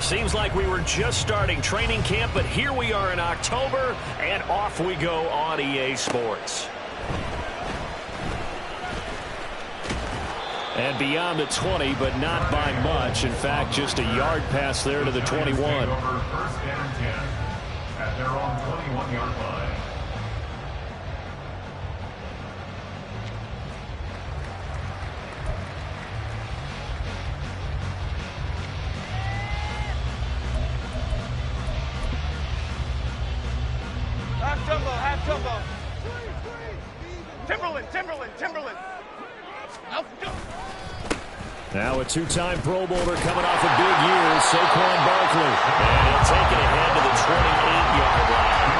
Seems like we were just starting training camp, but here we are in October, and off we go on EA Sports. And beyond the 20, but not by much. In fact, just a yard pass there to the 21. First and 10 at their own 21-yard line. Half jumbo. Timberland. Out. Now a two-time Pro Bowler coming off a big year, Saquon Barkley. And he'll take it ahead to the 28-yard line.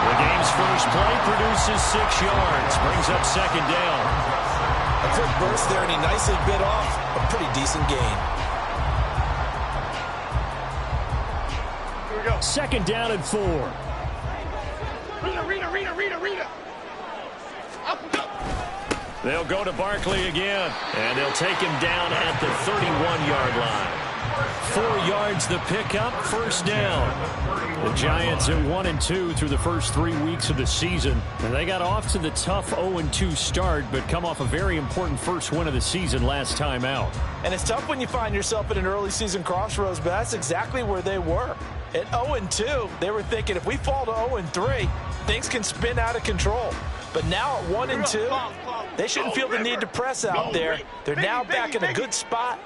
The game's first play produces 6 yards, brings up second down. A quick burst there, and he nicely bit off a pretty decent gain. Here we go. Second down and 4. Rita. Up. They'll go to Barkley again, and they'll take him down at the 31-yard line. 4 yards the pickup, first down. The Giants are 1-2 through the first 3 weeks of the season, and they got off to the tough 0-2 start, but come off a very important first win of the season last time out. And it's tough when you find yourself at an early season crossroads, but that's exactly where they were. At 0-2, they were thinking if we fall to 0-3, things can spin out of control. But now at 1-2, they shouldn't feel the need to press out there. They're now back in a good spot,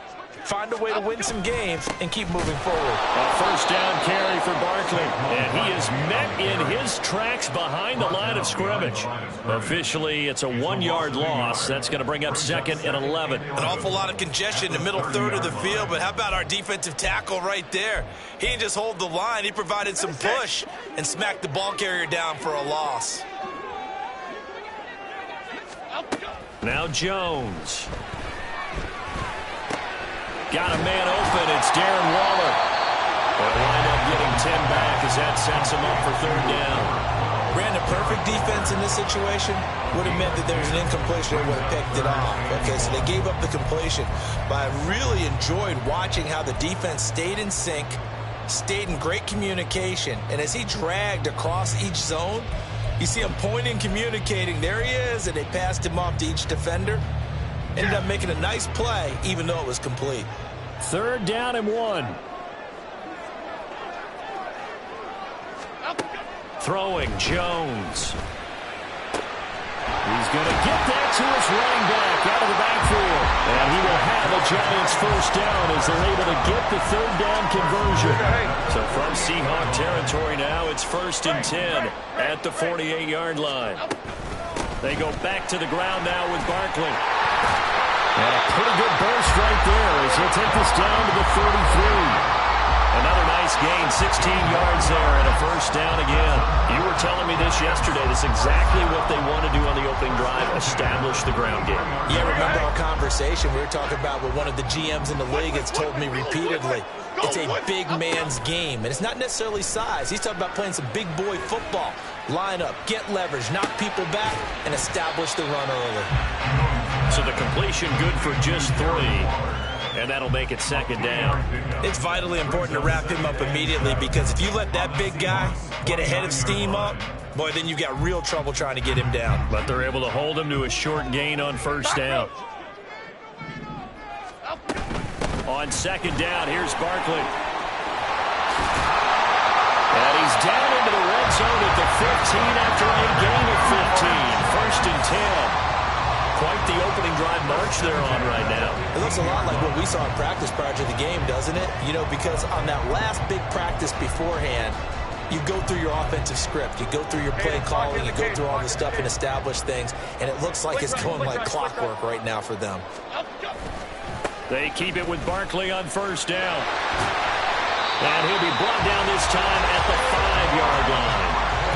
find a way to win some games, and keep moving forward. A first down carry for Barkley, and he is met in his tracks behind the line of scrimmage. Officially, it's a 1-yard loss. That's going to bring up second and 11. An awful lot of congestion in the middle third of the field, but how about our defensive tackle right there? He didn't just hold the line. He provided some push and smacked the ball carrier down for a loss. Now Jones. Got a man open. It's Darren Waller. They'll wind up getting 10 back as that sets him up for third down. Brandon, perfect defense in this situation would have meant that there's an incompletion. They would have picked it off. Okay, so they gave up the completion. But I really enjoyed watching how the defense stayed in sync, stayed in great communication, and as he dragged across each zone, you see him pointing, communicating. There he is, and they passed him off to each defender. Ended up making a nice play, even though it was complete. Third down and 1. Throwing Jones. He's going to get that to his running back out of the backfield. And he will have a Giants first down as they're able to get the third down conversion. So from Seahawk territory now, it's first and 10 at the 48-yard line. They go back to the ground now with Barkley. And a pretty good burst right there as he'll take this down to the 33. Another nice gain, 16 yards there, and a first down again. You were telling me this yesterday. This is exactly what they want to do on the opening drive, establish the ground game. Yeah, remember our conversation we were talking about with one of the GMs in the league has told me repeatedly, it's a big man's game, and it's not necessarily size. He's talking about playing some big boy football. Line up, get leverage, knock people back, and establish the run early. So the completion good for just 3. And that'll make it second down. It's vitally important to wrap him up immediately because if you let that big guy get a head of steam up, boy, then you've got real trouble trying to get him down. But they're able to hold him to a short gain on first down. On second down, here's Barkley. And he's down into the red zone at the 15 after a gain of 15. First and 10. Quite the opening drive march they're on right now. It looks a lot like what we saw in practice prior to the game, doesn't it? You know, because on that last big practice beforehand, you go through your offensive script, you go through your play calling, you go through all the stuff and establish things, and it looks like it's going like clockwork right now for them. They keep it with Barkley on first down. And he'll be brought down this time at the 5-yard line.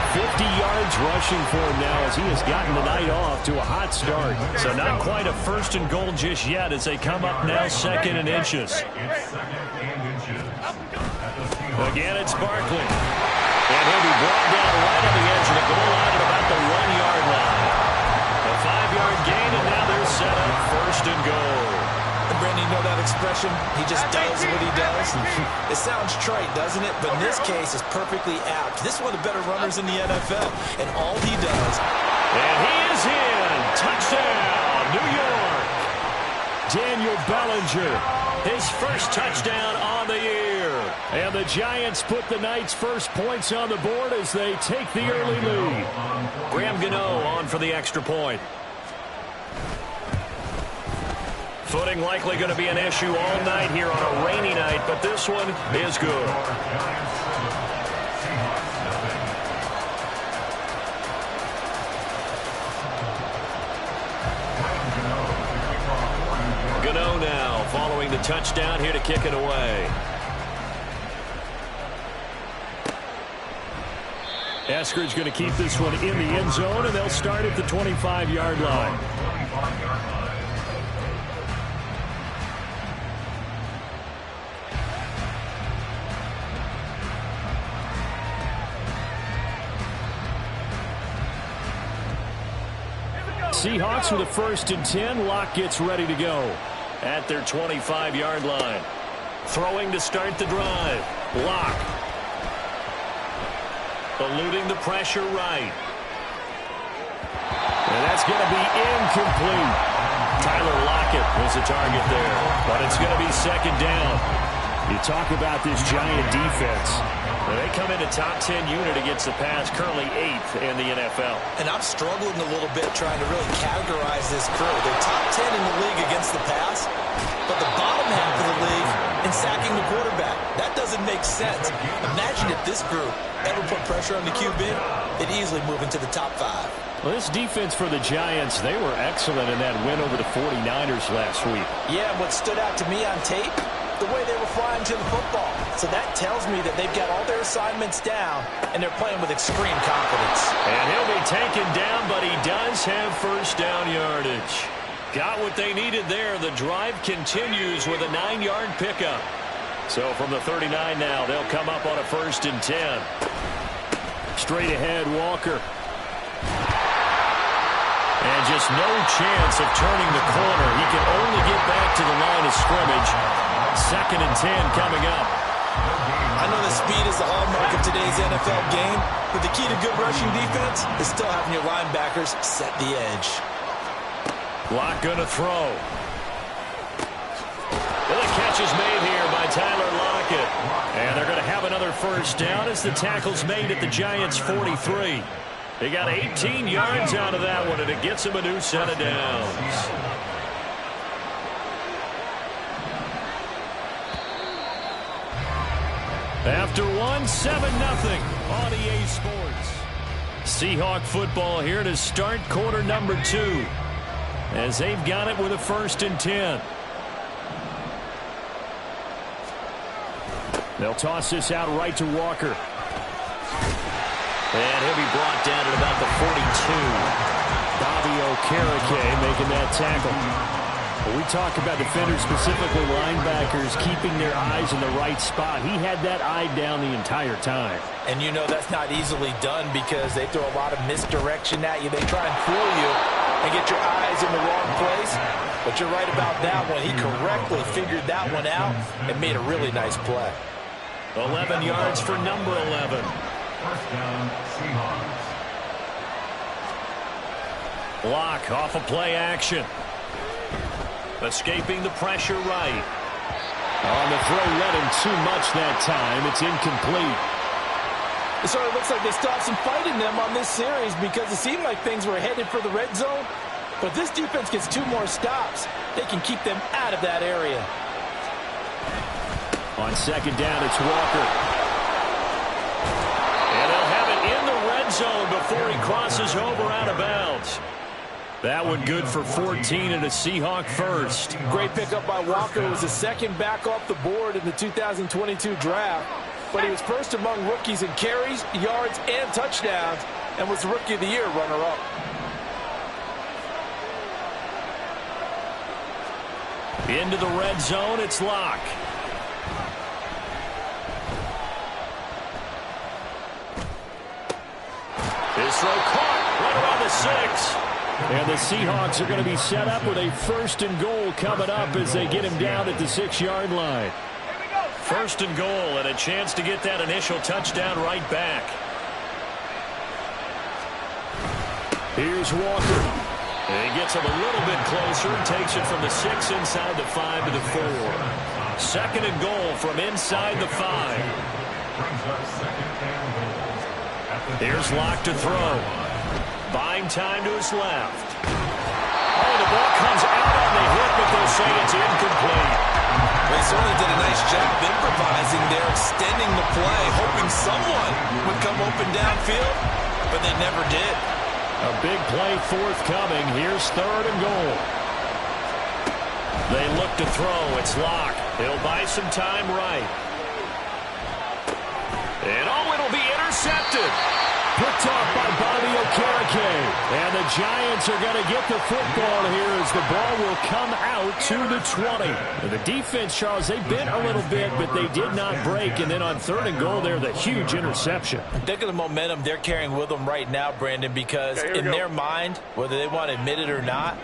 50 yards rushing for him now as he has gotten the night off to a hot start. So not quite a first and goal just yet as they come up now second and inches. Again, it's Barkley. And he'll be brought down right on the edge of the goal line at about the 1-yard line. A 5-yard gain, and now they're set up first and goal. Brandon, you know that expression? He just does what he does. It sounds trite, doesn't it? But in this case, it's perfectly apt. This is one of the better runners in the NFL, and all he does. And he is in. Touchdown, New York. Daniel Bellinger, his first touchdown on the year. And the Giants put the Knights' first points on the board as they take the early lead. Graham Gano on for the extra point. Footing likely going to be an issue all night here on a rainy night, but this one is good. Gano now following the touchdown here to kick it away. Eskridge going to keep this one in the end zone, and they'll start at the 25-yard line. Seahawks with a 1st and 10. Locke gets ready to go at their 25-yard line. Throwing to start the drive. Locke. Eluding the pressure right. And that's going to be incomplete. Tyler Lockett was the target there, but it's going to be 2nd down. You talk about this Giant defense. They come into top 10 unit against the pass, currently 8th in the NFL. And I'm struggling a little bit trying to really categorize this crew. They're top 10 in the league against the pass, but the bottom half of the league in sacking the quarterback. That doesn't make sense. Imagine if this group ever put pressure on the QB, they'd easily move into the top 5. Well, this defense for the Giants, they were excellent in that win over the 49ers last week. Yeah, what stood out to me on tape, the way they were flying to the football. So that tells me that they've got all their assignments down, and they're playing with extreme confidence. And he'll be taken down, but he does have 1st down yardage. Got what they needed there. The drive continues with a 9-yard pickup. So from the 39 now, they'll come up on a 1st and 10. Straight ahead, Walker. And just no chance of turning the corner. He can only get back to the line of scrimmage. 2nd and 10 coming up. I know the speed is the hallmark of today's NFL game, but the key to good rushing defense is still having your linebackers set the edge. Locke going to throw. Well, the catch is made here by Tyler Lockett. And they're going to have another 1st down as the tackle's made at the Giants' 43. They got 18 yards out of that one, and it gets them a new set of downs. After 7-0 on EA Sports. Seahawk football here to start quarter number 2. As they've got it with a 1st and 10. They'll toss this out right to Walker. And he'll be brought down at about the 42. Bobby Okereke making that tackle. We talk about defenders, specifically linebackers, keeping their eyes in the right spot. He had that eye down the entire time. And you know that's not easily done because they throw a lot of misdirection at you. They try and fool you and get your eyes in the wrong place. But you're right about that one. He correctly figured that one out and made a really nice play. 11 yards for number 11. 1st down, Seahawks. Locke off a play action. Escaping the pressure right. On the throw, led him too much that time. It's incomplete. It sort of looks like they stopped some fight in them on this series because it seemed like things were headed for the red zone. But this defense gets 2 more stops. They can keep them out of that area. On 2nd down, it's Walker. And they'll have it in the red zone before he crosses over out of bounds. That one good for 14 and a Seahawk 1st. Great pickup by Walker. It was the 2nd back off the board in the 2022 draft. But he was 1st among rookies in carries, yards, and touchdowns, and was the Rookie of the Year runner-up. Into the red zone, it's Locke. His throw caught right around the 6. And the Seahawks are going to be set up with a 1st and goal coming up as they get him down at the 6-yard line. 1st and goal and a chance to get that initial touchdown right back. Here's Walker. And he gets him a little bit closer and takes it from the 6 inside the 5 to the 4. 2nd and goal from inside the 5. Here's Locke to throw. Buying time to his left. Oh, the ball comes out on the hit, but they'll say it's incomplete. They certainly did a nice job improvising there, extending the play, hoping someone would come open downfield, but they never did. A big play forthcoming. Here's 3rd and goal. They look to throw. It's Locke. He'll buy some time right. And oh, it'll be intercepted. Picked off by Bobby Okereke. And the Giants are going to get the football here as the ball will come out to the 20. And the defense, Charles, they bent a little bit, but they did not break. And then on 3rd and goal there, the huge interception. Think of the momentum they're carrying with them right now, Brandon, because in their mind, whether they want to admit it or not,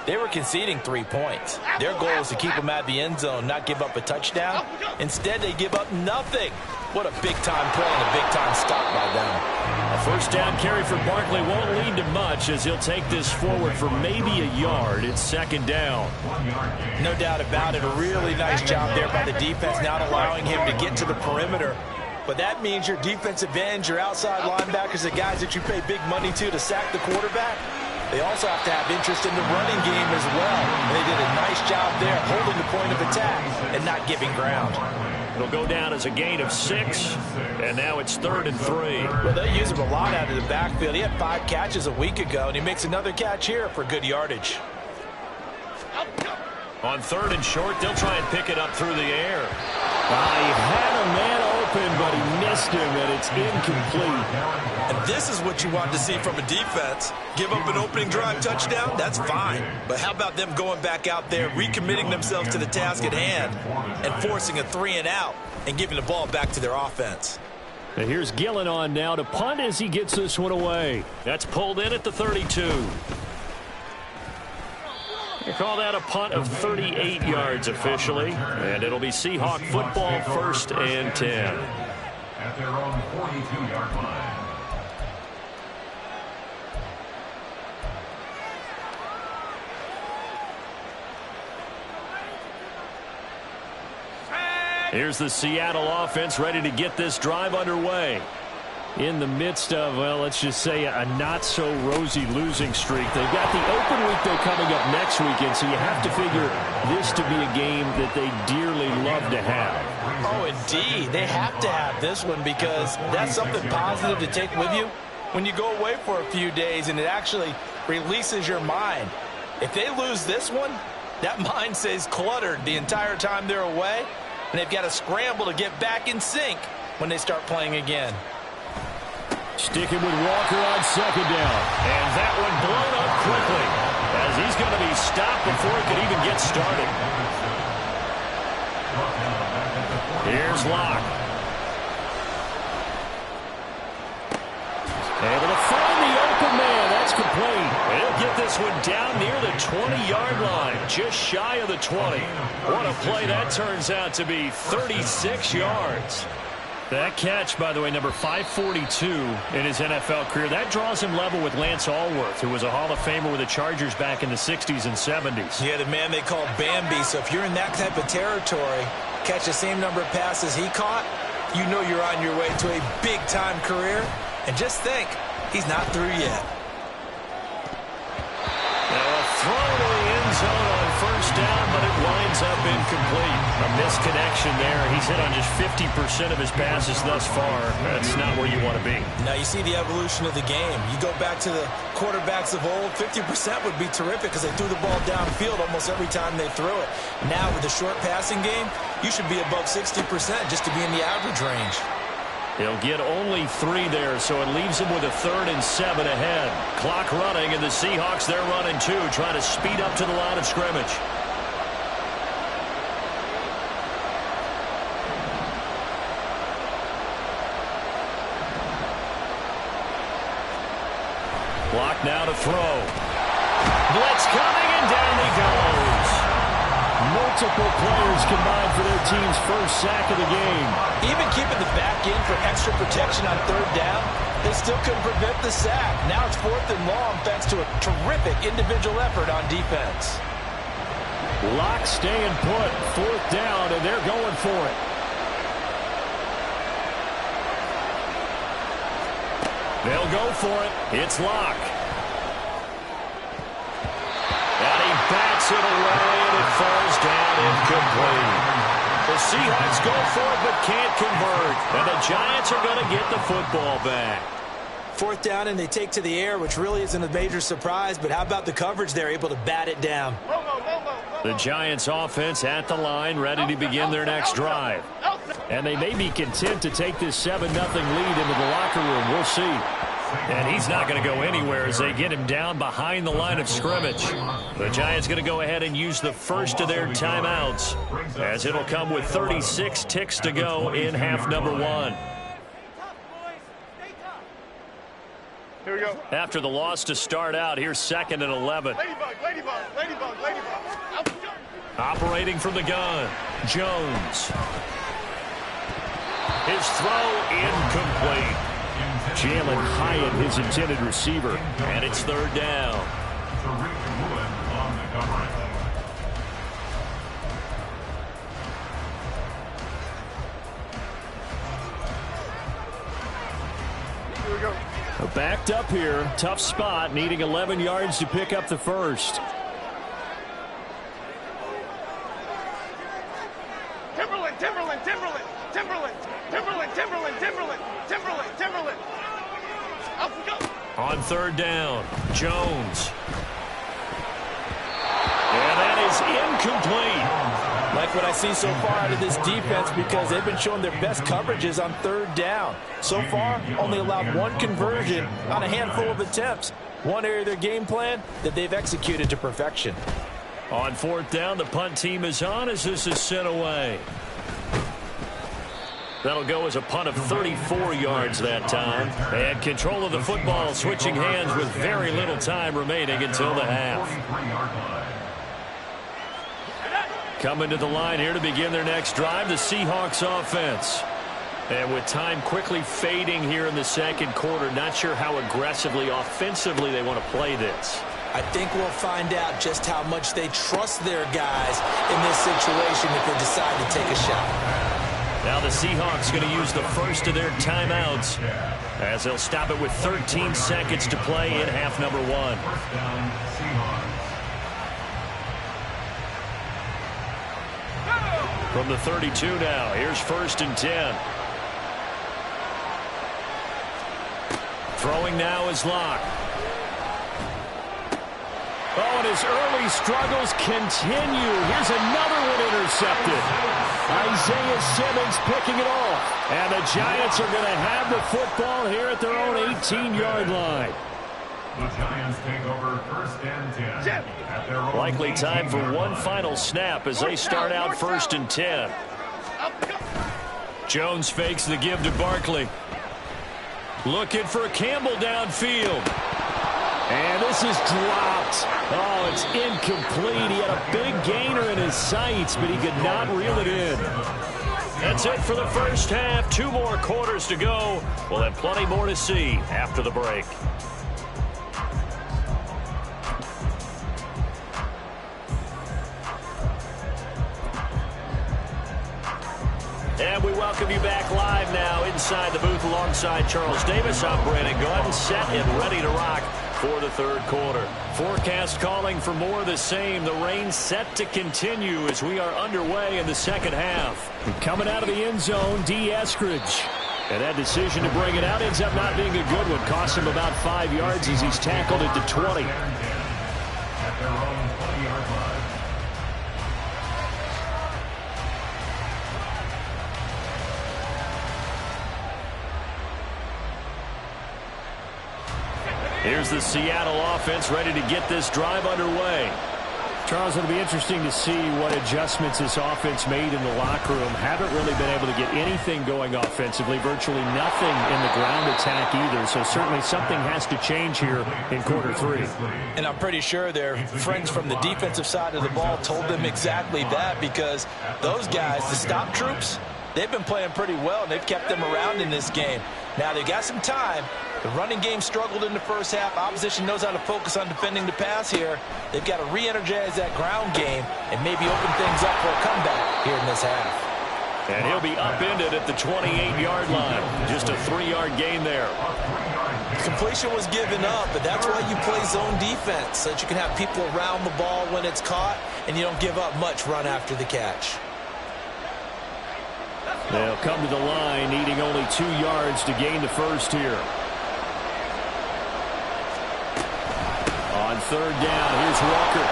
they were conceding 3 points. Their goal was to keep them out of the end zone, not give up a touchdown. Instead, they give up nothing. What a big-time play and a big-time stop by them. A 1st down carry for Barkley won't lead to much as he'll take this forward for maybe a yard. It's 2nd down. No doubt about it. A really nice job there by the defense, not allowing him to get to the perimeter. But that means your defensive ends, your outside linebackers, the guys that you pay big money to sack the quarterback, they also have to have interest in the running game as well. And they did a nice job there holding the point of attack and not giving ground. It'll go down as a gain of 6, and now it's 3rd and 3. Well, they use him a lot out of the backfield. He had 5 catches a week ago, and he makes another catch here for good yardage. On 3rd and short, they'll try and pick it up through the air. He had a man open, but he missed him, and it's incomplete. And this is what you want to see from a defense. Give up an opening drive touchdown, that's fine. But how about them going back out there, recommitting themselves to the task at hand, and forcing a 3 and out, and giving the ball back to their offense. And here's Gillen on now to punt as he gets this one away. That's pulled in at the 32. They call that a punt of 38 yards officially, and it'll be Seahawk football 1st and 10. At their own 42-yard line. Here's the Seattle offense ready to get this drive underway. In the midst of, well, let's just say a not-so-rosy losing streak. They've got the open week, though, coming up next weekend, so you have to figure this to be a game that they dearly love to have. Oh, indeed. They have to have this one because that's something positive to take with you when you go away for a few days, and it actually releases your mind. If they lose this one, that mind stays cluttered the entire time they're away, and they've got to scramble to get back in sync when they start playing again. Sticking with Walker on 2nd down. And that one blown up quickly as he's going to be stopped before he can even get started. Here's Locke. Able to find the open man. That's complete. He'll get this one down near the 20-yard line, just shy of the 20. What a play that turns out to be, 36 yards. That catch, by the way, number 542 in his NFL career, that draws him level with Lance Allworth, who was a Hall of Famer with the Chargers back in the 60s and 70s. Yeah, the man they call Bambi. So if you're in that type of territory, catch the same number of passes he caught, you know you're on your way to a big-time career. And just think, he's not through yet. Now a throw to the end zone on 1st down, but it winds up incomplete. A misconnection there. He's hit on just 50% of his passes thus far. That's not where you want to be. Now you see the evolution of the game. You go back to the quarterbacks of old, 50% would be terrific because they threw the ball downfield almost every time they threw it. Now with the short passing game, you should be above 60% just to be in the average range. He'll get only 3 there, so it leaves him with a 3rd and 7 ahead. Clock running, and the Seahawks, they're running too, trying to speed up to the line of scrimmage. Clock now to throw. Blitz coming, and down he goes. Multiple players combined for their team's first sack of the game. Even keeping the back in for extra protection on third down, they still couldn't prevent the sack. Now it's 4th and long thanks to a terrific individual effort on defense. Lock staying put. 4th down, and they're going for it. They'll go for it. It's Lock. And he bats it away, and it falls down incomplete. The Seahawks go for it, but can't convert. And the Giants are going to get the football back. 4th down, and they take to the air, which really isn't a major surprise. But how about the coverage there, able to bat it down? The Giants offense at the line, ready to begin their next drive. And they may be content to take this 7-0 lead into the locker room. We'll see. And he's not going to go anywhere as they get him down behind the line of scrimmage. The Giants going to go ahead and use the first of their timeouts, as it'll come with 36 ticks to go in half number 1. Here we go. After the loss to start out, here's 2nd and 11. Ladybug, ladybug, ladybug, ladybug. Out. Operating from the gun, Jones. His throw incomplete. Jalen Hyatt, his intended receiver, and it's 3rd down. Here we go. Backed up here, tough spot, needing 11 yards to pick up the first. Timberland, Timberland, Timberland, Timberland, Timberland, Timberland, Timberland, Timberland, Timberland. Up we go. On 3rd down, Jones. And that is incomplete. Like what I see so far out of this defense, because they've been showing their best coverages on 3rd down. So far, only allowed 1 conversion on a handful of attempts. One area of their game plan that they've executed to perfection. On 4th down, the punt team is on as this is sent away. That'll go as a punt of 34 yards that time. And control of the football switching hands with very little time remaining until the half. Coming to the line here to begin their next drive, the Seahawks offense. And with time quickly fading here in the 2nd quarter, not sure how aggressively, offensively they want to play this. I think we'll find out just how much they trust their guys in this situation if they decide to take a shot. Now the Seahawks going to use the first of their timeouts as they'll stop it with 13 seconds to play in half number 1. From the 32 now, here's 1st and 10. Throwing now is Lock. Oh, and his early struggles continue. Here's another one intercepted. Isaiah Simmons picking it off. And the Giants are going to have the football here at their own 18-yard line. The Giants take over 1st and 10. At their own Likely time for one final snap as they start out 1st and 10. Jones fakes the give to Barkley. Looking for Campbell downfield. And this is dropped. Oh, it's incomplete. He had a big gainer in his sights, but he could not reel it in. That's it for the first half. 2 more quarters to go. We'll have plenty more to see after the break. And we welcome you back live now inside the booth alongside Charles Davis. I'm Brandon Gordon, set and ready to rock for the 3rd quarter. Forecast calling for more of the same. The rain set to continue as we are underway in the 2nd half. Coming out of the end zone, D. Eskridge. And that decision to bring it out ends up not being a good one. Cost him about 5 yards as he's tackled at the 20. At their own 20-yard line. Here's the Seattle offense ready to get this drive underway. Charles, it'll be interesting to see what adjustments this offense made in the locker room. Haven't really been able to get anything going offensively, virtually nothing in the ground attack either. So certainly something has to change here in quarter 3. And I'm pretty sure their friends from the defensive side of the ball told them exactly that, because those guys, the stop troops, they've been playing pretty well, and they've kept them around in this game. Now, they've got some time. The running game struggled in the first half. Opposition knows how to focus on defending the pass here. They've got to re-energize that ground game and maybe open things up for a comeback here in this half. And he'll be upended at the 28-yard line. Just a 3-yard gain there. Completion was given up, but that's why you play zone defense, so that you can have people around the ball when it's caught, and you don't give up much run after the catch. They'll come to the line, needing only 2 yards to gain the first here. On 3rd down, here's Walker.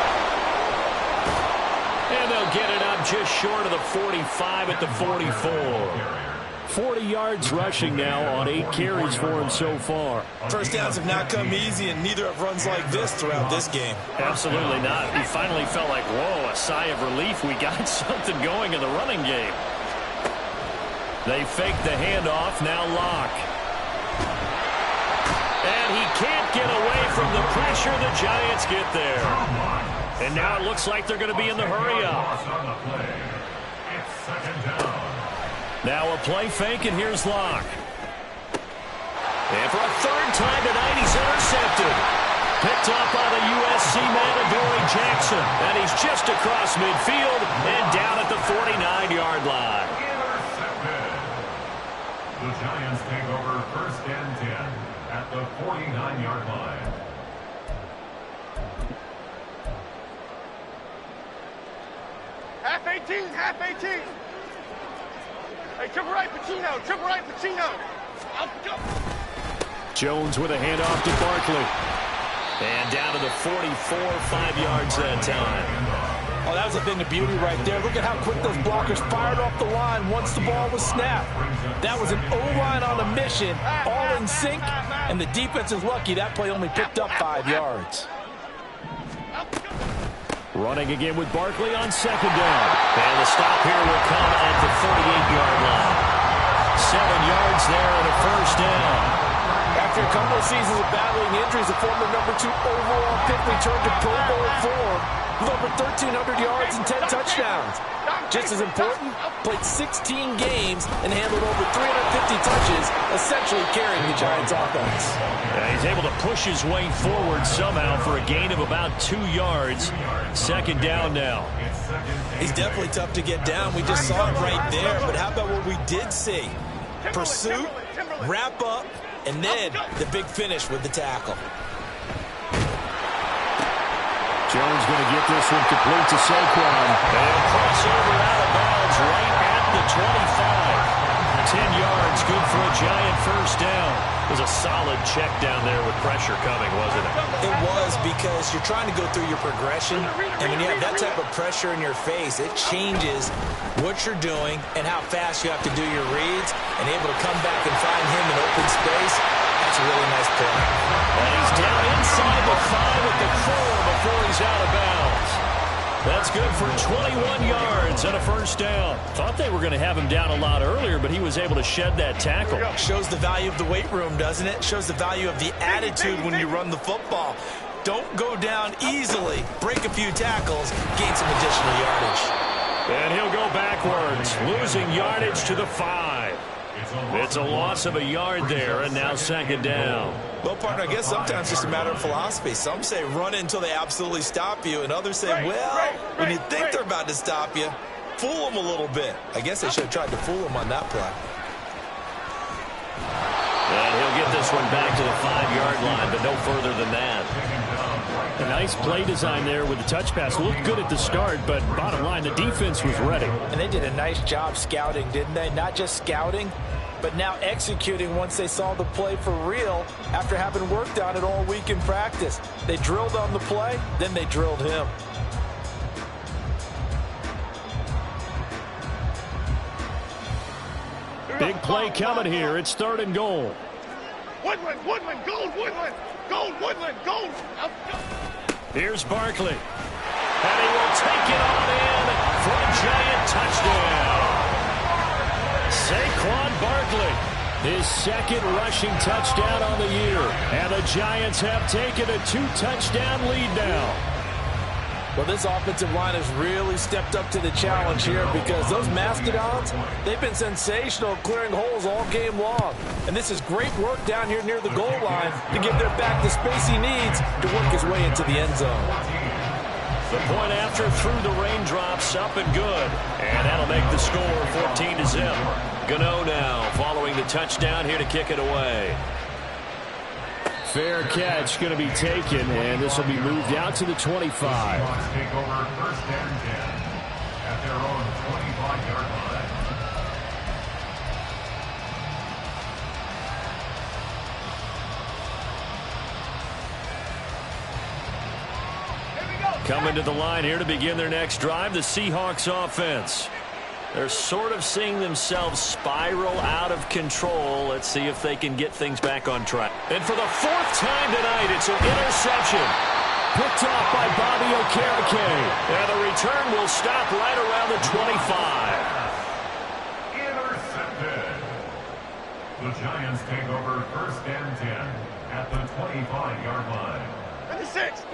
And they'll get it up just short of the 45 at the 44. 40 yards rushing now on 8 carries for him so far. First downs have not come easy, and neither have runs like this throughout this game. Absolutely not. He finally felt like, whoa, a sigh of relief. We got something going in the running game. They fake the handoff, now Locke. And he can't get away from the pressure. The Giants get there. And now it looks like they're going to be in the hurry-up. Now a play fake, and here's Locke. And for a 3rd time tonight, he's intercepted. Picked up by the USC man, Adoree Jackson. And he's just across midfield and down at the 49-yard line. The Giants take over 1st and 10 at the 49-yard line. Half 18, half 18. Hey, triple right, Pacino, triple right, Pacino. Up, go. Jones with a handoff to Barkley. And down to the 44, 5 yards that time. Oh, that was a thing of beauty right there. Look at how quick those blockers fired off the line once the ball was snapped. That was an O-line on a mission, all in sync, and the defense is lucky that play only picked up 5 yards. Running again with Barkley on 2nd down. And the stop here will come at the 48-yard line. 7 yards there and a 1st down. After a couple of seasons of battling injuries, the former number 2 overall pick returned to Pro Bowl form with over 1,300 yards and 10 touchdowns. Just as important, played 16 games and handled over 350 touches, essentially carrying the Giants' offense. He's able to push his way forward somehow for a gain of about 2 yards. 2nd down now. He's definitely tough to get down. We just saw it right there, but how about what we did see? Pursuit, wrap up, and then the big finish with the tackle. Jones going to get this one complete to Saquon. And crossover out of bounds right at the 25. 10 yards, good for a Giant 1st down. It was a solid check down there with pressure coming, wasn't it? It was, because you're trying to go through your progression, and when you have that type of pressure in your face, it changes what you're doing and how fast you have to do your reads, and able to come back and find him in open space. That's a really nice play. And he's down inside the 5 at the 4 before he's out of bounds. That's good for 21 yards and a 1st down. Thought they were going to have him down a lot earlier, but he was able to shed that tackle. Shows the value of the weight room, doesn't it? Shows the value of the attitude when you run the football. Don't go down easily. Break a few tackles, gain some additional yardage. And he'll go backwards, losing yardage to the 5. It's a loss of a yard there, and now 2nd down. Well, partner, I guess sometimes it's just a matter of philosophy. Some say run until they absolutely stop you, and others say, well, when you think they're about to stop you, fool them a little bit. I guess they should have tried to fool them on that play. And he'll get this one back to the 5-yard line, but no further than that. A nice play design there with the touch pass. Looked good at the start, but bottom line, the defense was ready. And they did a nice job scouting, didn't they? Not just scouting, but now executing once they saw the play for real after having worked on it all week in practice. They drilled on the play, then they drilled him. Big play coming here. It's 3rd and goal. Woodland, Woodland, gold, Woodland, gold, Woodland, gold. Here's Barkley. And he will take it on in for a Giant touchdown. Saquon Barkley, his second rushing touchdown on the year. And the Giants have taken a 2-touchdown lead now. Well, this offensive line has really stepped up to the challenge here because those Mastodons, they've been sensational clearing holes all game long. And this is great work down here near the goal line to give their back the space he needs to work his way into the end zone. The point after through the raindrops, up and good. And that'll make the score 14-0. Gano now following the touchdown here to kick it away. Fair catch going to be taken, and this will be moved out to the 25. Take over first and 10 at their own 25-yard line. Coming to the line here to begin their next drive, the Seahawks offense. They're sort of seeing themselves spiral out of control. Let's see if they can get things back on track. And for the fourth time tonight, it's an interception. Picked off by Bobby Okereke. And the return will stop right around the 25. Intercepted. The Giants take over first and 10 at the 25-yard line. 26.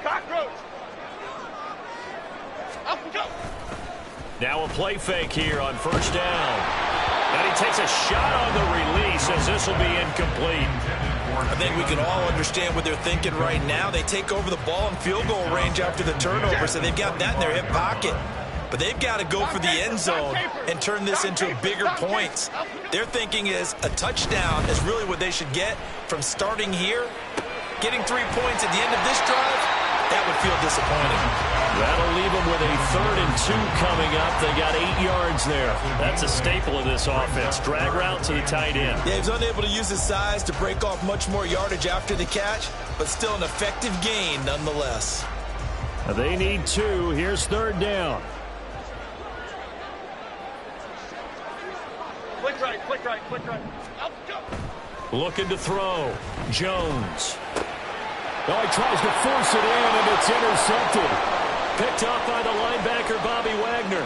Cockroach. Up and go. Now a play fake here on first down. And he takes a shot on the release as this will be incomplete. I think we can all understand what they're thinking right now. They take over the ball in field goal range after the turnover, so they've got that in their hip pocket. But they've got to go for the end zone and turn this into bigger points. Their thinking is a touchdown is really what they should get from starting here. Getting 3 points at the end of this drive, that would feel disappointing. That'll leave them with a 3rd and 2 coming up. They got 8 yards there. That's a staple of this offense. Drag route to the tight end. Yeah, he's unable to use his size to break off much more yardage after the catch, but still an effective gain nonetheless. They need 2. Here's 3rd down. Click right, click right, click right. Up, go. Looking to throw. Jones. Oh, he tries to force it in, and it's intercepted. Picked off by the linebacker, Bobby Wagner.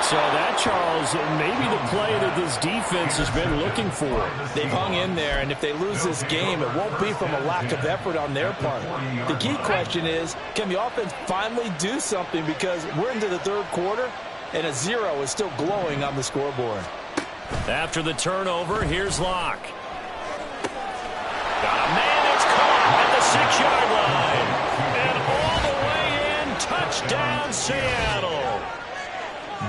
So that, Charles, maybe the play that this defense has been looking for. They've hung in there, and if they lose this game, it won't be from a lack of effort on their part. The key question is, can the offense finally do something? Because we're into the 3rd quarter, and a 0 is still glowing on the scoreboard. After the turnover, here's Locke. Got a man that's caught at the 6-yard line. And all the way in, touchdown Seattle.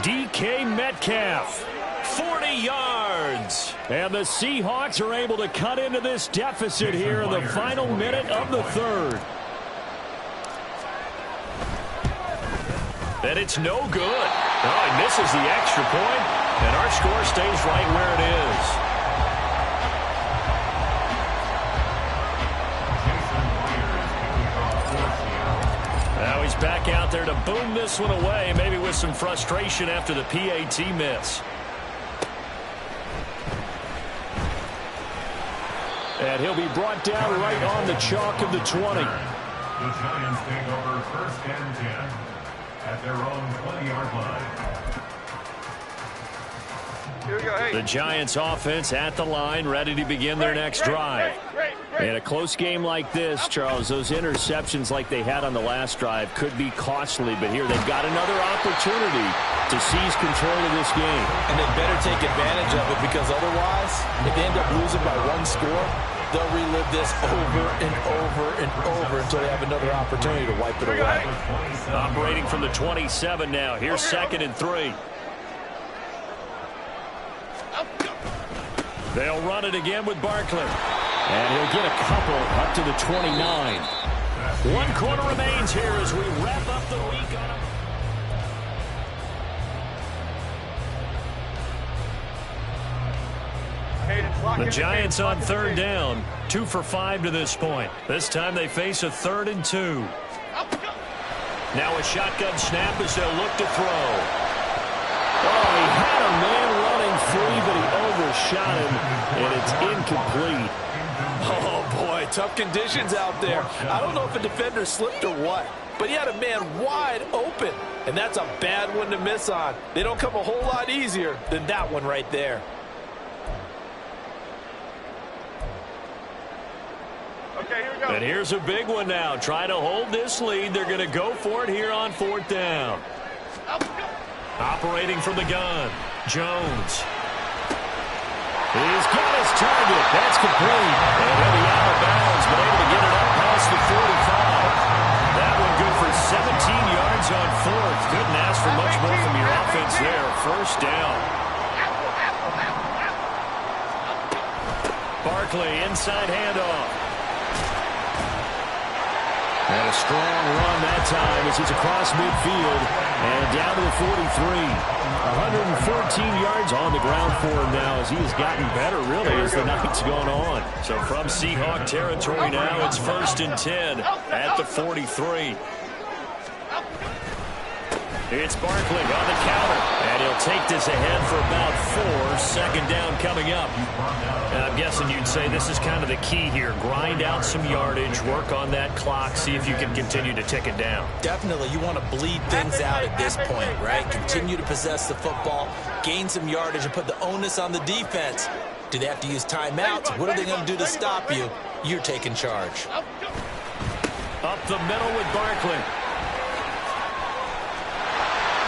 DK Metcalf, 40 yards. And the Seahawks are able to cut into this deficit here in the final minute of the 3rd. And it's no good. Oh, he misses the extra point, and our score stays right where it is. Now he's back out there to boom this one away, maybe with some frustration after the PAT miss. And he'll be brought down right on the chalk of the 20. The Giants take over first and 10 at their own 20-yard line. Here we go. Hey. The Giants offense at the line, ready to begin their next drive. Great. In a close game like this, Charles, those interceptions like they had on the last drive could be costly, but here they've got another opportunity to seize control of this game. And they better take advantage of it, because otherwise, if they end up losing by 1 score, they'll relive this over and over and over until they have another opportunity to wipe it away. Operating from the 27 now. Here's 2nd and 3. They'll run it again with Barkley. And he'll get a couple up to the 29. 1 quarter remains here as we wrap up the week on the Giants on 3rd down. 2 for 5 to this point. This time they face a 3rd and 2. Now a shotgun snap as they'll look to throw. Oh, he had a man running free, but he overshot him, and it's incomplete. Oh, boy, tough conditions out there. I don't know if a defender slipped or what, but he had a man wide open, and that's a bad one to miss on. They don't come a whole lot easier than that one right there. Okay, here we go. And here's a big one now. Trying to hold this lead. They're going to go for it here on 4th down. Operating from the gun, Jones. He's got his target. That's complete. And he'll be out of bounds, but able to get it up past the 45. That one good for 17 yards on 4th. Couldn't ask for much more from your offense there. 1st down. Barkley, inside handoff. And a strong run that time as he's across midfield and down to the 43. 114 yards on the ground for him now as he has gotten better, really, as the night's gone on. So from Seahawk territory now, it's 1st and 10 at the 43. It's Barkley on the counter, and he'll take this ahead for about 4. 2nd down coming up. And I'm guessing you'd say this is kind of the key here. Grind out some yardage, work on that clock, see if you can continue to tick it down. Definitely, you want to bleed things out at this point, right? Continue to possess the football, gain some yardage, and put the onus on the defense. Do they have to use timeouts? What are they going to do to stop you? You're taking charge. Up the middle with Barkley.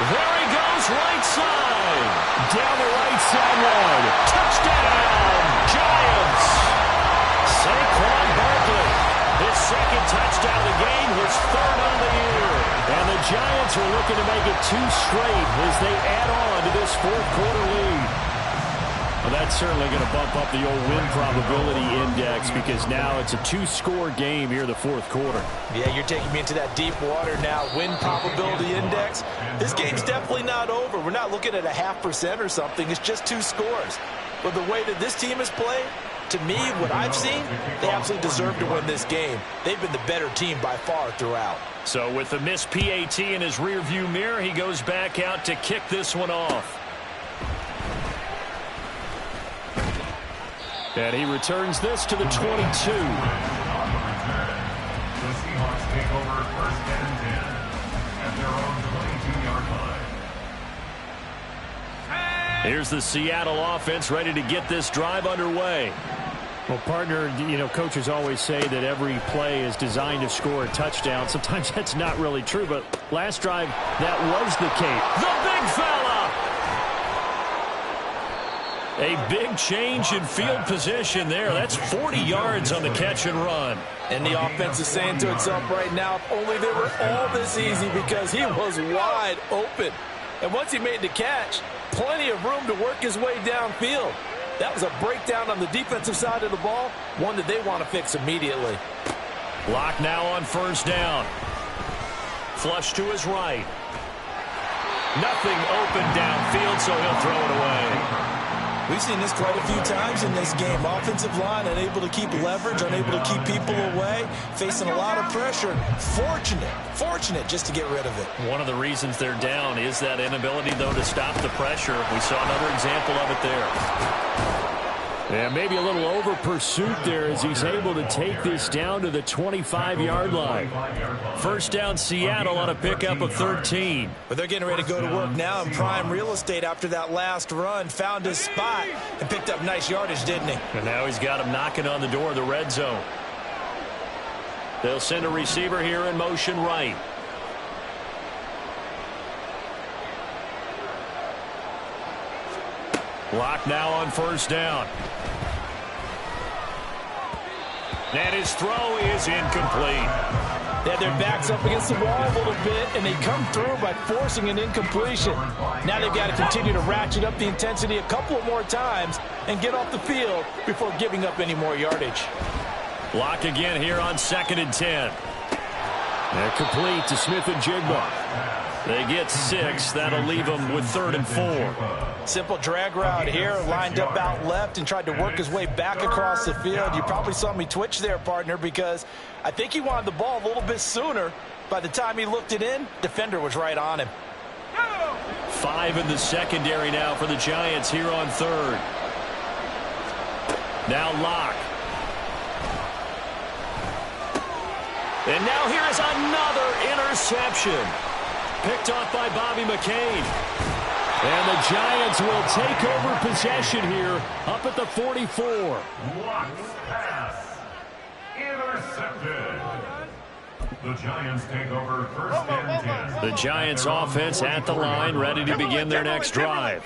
There he goes, right side. Down the right sideline. Touchdown, Giants. Saquon Barkley. His 2nd touchdown of the game, his 3rd on the year. And the Giants are looking to make it 2 straight as they add on to this 4th quarter lead. Well, that's certainly going to bump up the old win probability index because now it's a 2-score game here in the 4th quarter. Yeah, you're taking me into that deep water now. Win probability index. This game's definitely not over. We're not looking at a 0.5% or something. It's just 2 scores. But the way that this team has played, to me, what I've seen, they absolutely deserve to win this game. They've been the better team by far throughout. So with the missed PAT in his rearview mirror, he goes back out to kick this one off. And he returns this to the 22. The Seahawks take over 1st and 10 at their own 22-yard line. Here's the Seattle offense ready to get this drive underway. Well, partner, you know, coaches always say that every play is designed to score a touchdown. Sometimes that's not really true, but last drive, that was the case. The big fella! A big change in field position there. That's 40 yards on the catch and run. And the offense is saying to itself right now, if only they were all this easy because he was wide open. And once he made the catch, plenty of room to work his way downfield. That was a breakdown on the defensive side of the ball, one that they want to fix immediately. Lock now on 1st down. Flush to his right. Nothing open downfield, so he'll throw it away. We've seen this quite a few times in this game. Offensive line unable to keep leverage, unable to keep people away, facing a lot of pressure. Fortunate just to get rid of it. One of the reasons they're down is that inability, though, to stop the pressure. We saw another example of it there. And maybe a little over pursuit there as he's able to take this down to the 25-yard line. 1st down, Seattle on a pickup of 13. But they're getting ready to go to work now in prime real estate after that last run. Found his spot and picked up nice yardage, didn't he? And now he's got him knocking on the door of the red zone. They'll send a receiver here in motion right. Lock now on 1st down. And his throw is incomplete. They had their backs up against the wall a little bit, and they come through by forcing an incompletion. Now they've got to continue to ratchet up the intensity a couple of more times and get off the field before giving up any more yardage. Lock again here on 2nd and 10. And complete to Smith and Jigba. They get 6. That'll leave them with 3rd and 4. Simple drag route here, lined up out left and tried to work his way back across the field. You probably saw me twitch there, partner, because I think he wanted the ball a little bit sooner. By the time he looked it in, defender was right on him. 5 in the secondary now for the Giants here on 3rd. Now Lock. And now here is another interception. Picked off by Bobby McCain. And the Giants will take over possession here up at the 44. Watts pass. Intercepted. The Giants take over first and 10. The Giants offense at the line, ready to begin their next drive.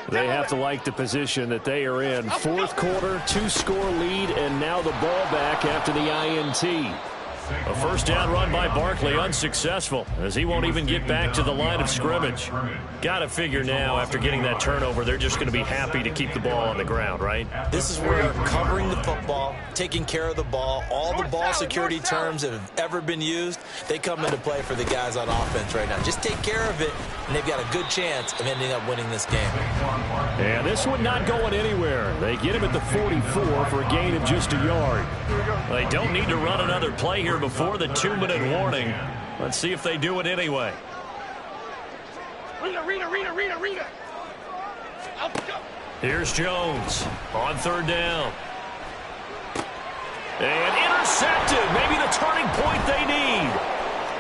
They have to like the position that they are in. Fourth quarter, 2-score lead, and now the ball back after the INT. A first down run by Barkley, unsuccessful, as he won't even get back to the line of scrimmage. Got to figure now, after getting that turnover, they're just going to be happy to keep the ball on the ground, right? This is where covering the football, taking care of the ball, all the ball security terms that have ever been used, they come into play for the guys on offense right now. Just take care of it, and they've got a good chance of ending up winning this game. And this one not going anywhere. They get him at the 44 for a gain of just a yard. They don't need to run another play here before the 2-minute warning. Let's see if they do it anyway. Rita. Here's Jones on third down. And intercepted. Maybe the turning point they need.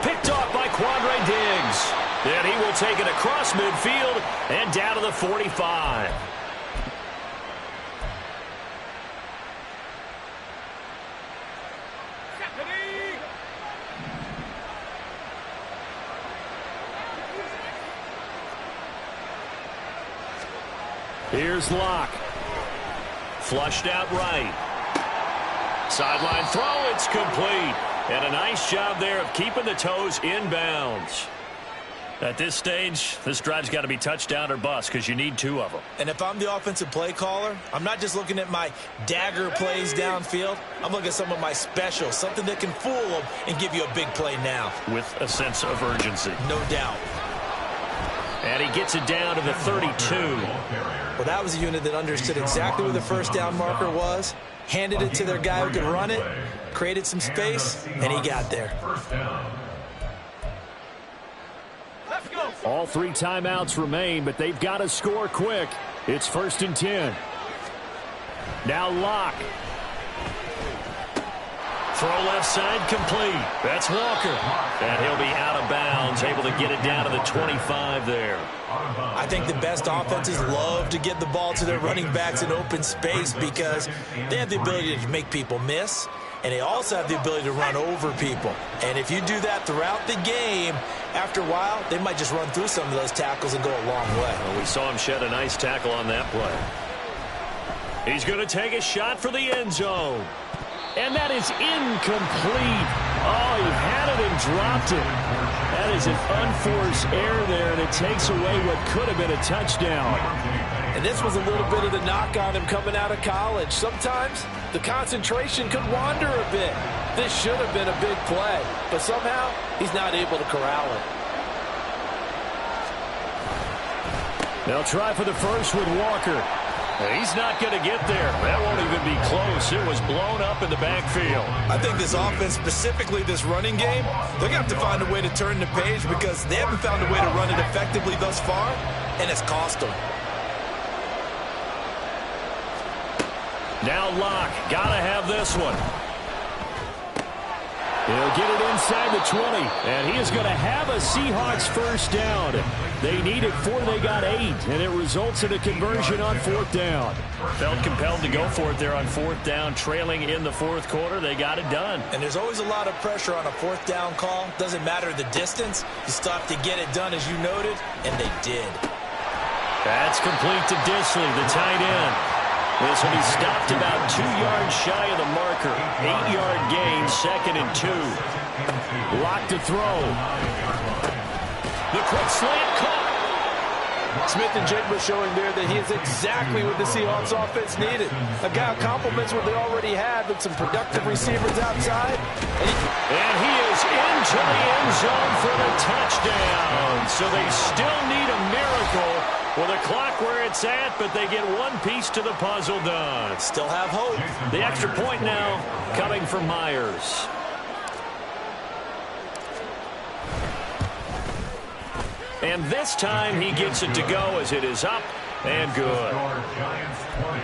Picked off by Quandre Diggs. And he will take it across midfield and down to the 45. Here's Locke. Flushed out right. Sideline throw, it's complete. And a nice job there of keeping the toes inbounds. At this stage, this drive's got to be touchdown or bust because you need 2 of them. And if I'm the offensive play caller, I'm not just looking at my dagger plays downfield. I'm looking at some of my specials, something that can fool them and give you a big play now. With a sense of urgency. No doubt. And he gets it down to the 32. Well, that was a unit that understood exactly where the first down marker was, handed it to their guy who could run it, created some space, and he got there. All 3 timeouts remain, but they've got to score quick. It's 1st and 10. Now Locke. Throw left side complete. That's Walker. And he'll be out of bounds, able to get it down to the 25 there. I think the best offenses love to get the ball to their running backs in open space because they have the ability to make people miss, and they also have the ability to run over people. And if you do that throughout the game, after a while, they might just run through some of those tackles and go a long way. Well, we saw him shed a nice tackle on that play. He's going to take a shot for the end zone. And that is incomplete. Oh, he had it and dropped it. That is an unforced error there, and it takes away what could have been a touchdown. And this was a little bit of the knock on him coming out of college. Sometimes the concentration could wander a bit. This should have been a big play, but somehow he's not able to corral it. They'll try for the first with Walker. And he's not going to get there. That won't even be close. It was blown up in the backfield. I think this offense, specifically this running game, they're going to have to find a way to turn the page because they haven't found a way to run it effectively thus far, and it's cost them. Now Locke, got to have this one. He'll get it inside the 20, and he is going to have a Seahawks first down. They needed 4, they got 8, and it results in a conversion on 4th down. Felt compelled to go for it there on 4th down, trailing in the 4th quarter. They got it done. And there's always a lot of pressure on a 4th down call. Doesn't matter the distance. You still have to get it done, as you noted, and they did. That's complete to Disley, the tight end. This will be stopped about 2 yards shy of the marker. 8-yard gain, 2nd and 2. Locked to throw. The quick slant caught. Smith and Jigba showing there that he is exactly what the Seahawks offense needed. A guy who complements what they already had with some productive receivers outside. And he is into the end zone for the touchdown. So they still need a miracle with a clock where it's at, but they get one piece to the puzzle done. Still have hope. The extra point now coming from Myers. And this time he gets it to go as it is up and good. Giants 20,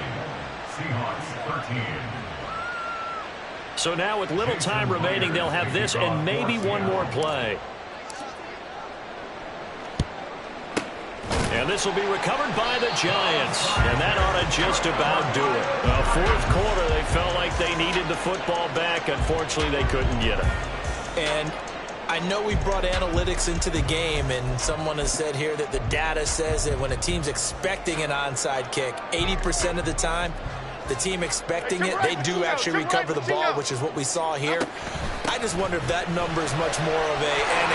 Seahawks 13. So now with little time remaining, they'll have this and maybe one more play. And this will be recovered by the Giants. And that ought to just about do it. Fourth quarter, they felt like they needed the football back. Unfortunately, they couldn't get it. And I know we brought analytics into the game, and someone has said here that the data says that when a team's expecting an onside kick, 80% of the time, the team expecting it, they do actually recover the ball, which is what we saw here. I just wonder if that number is much more of an